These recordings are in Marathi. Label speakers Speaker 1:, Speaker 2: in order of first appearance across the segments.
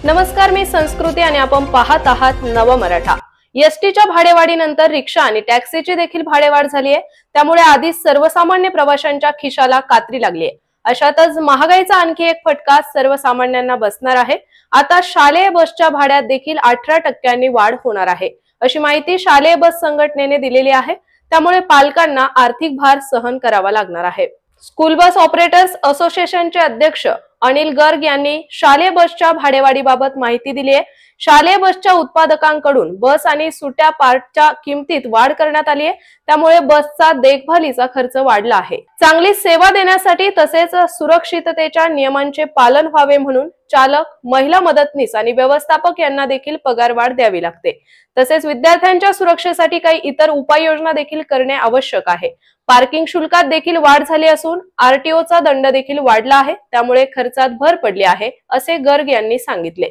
Speaker 1: नमस्कार, मी संस्कृती आणि आपण पाहत आहात नव मराठा। एसटीच्या भाडेवाढीनंतर रिक्षा आणि टॅक्सीची देखील भाडेवाढ झाली आहे। त्यामुळे आधीच सर्वसामान्य प्रवाशांच्या खिशाला कात्री लागली आहे। अशातच महागाईचा आणखी एक फटका सर्वसामान्यांना बसणार आहे। आता शालेय बसच्या भाड्यात देखील 18% वाढ होणार आहे, अशी माहिती शालेय बस संघटनेने दिलेली आहे। त्यामुळे पालकांना आर्थिक भार सहन करावा लागणार आहे। स्कूल बस ऑपरेटर्स असोसिएशनचे अध्यक्ष अनिल गर्ग यांनी शालेय बसच्या भाडेवाढीबाबत माहिती दिली आहे। शालेय बसच्या उत्पादकांकडून बस आणि सुट्या पार्टच्या किमतीत वाढ करण्यात आली आहे। त्यामुळे बसचा देखभालीचा खर्च वाढला आहे। चांगली सेवा देण्यासाठी तसेच सुरक्षिततेच्या नियमांचे पालन व्हावे म्हणून चालक, महिला मदतनीस आणि व्यवस्थापक यांना देखील पगारवाढ द्यावी लागते। तसेच विद्यार्थ्यांच्या सुरक्षेसाठी काही इतर उपाययोजना देखील करणे आवश्यक आहे। पार्किंग शुल्कात देखील वाढ झाली असून आरटीओचा दंड देखील वाढला आहे। त्यामुळे खर्चात भर पडली आहे, असे गर्ग यांनी सांगितले।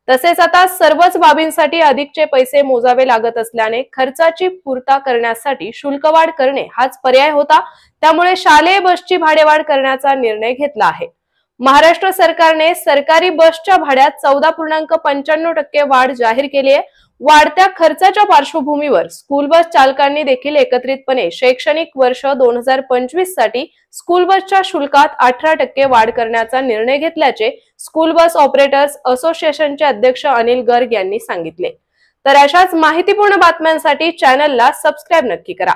Speaker 1: तसेच आता सर्वच बाबींसाठी अधिकचे पैसे मोजावे लागत असल्याने खर्चाची पूर्तता करण्यासाठी शुल्कवाढ करणे हाच पर्याय होता। त्यामुळे शालेय बसची भाडेवाढ करण्याचा निर्णय घेतला आहे। महाराष्ट्र सरकारने सरकारी बसच्या भाड्यात 14.95% वाढ जाहीर केली आहे। वाढत्या खर्चाच्या पार्श्वभूमीवर स्कूल बस चालकांनी देखील एकत्रितपणे शैक्षणिक वर्ष 2025 साठी स्कूल बसच्या शुल्कात 18% वाढ करण्याचा निर्णय घेतल्याचे स्कूल बस ऑपरेटर्स असोसिएशनचे अध्यक्ष अनिल गर्ग यांनी सांगितले। तर अशाच माहितीपूर्ण बातम्यांसाठी चॅनलला सबस्क्राइब नक्की करा।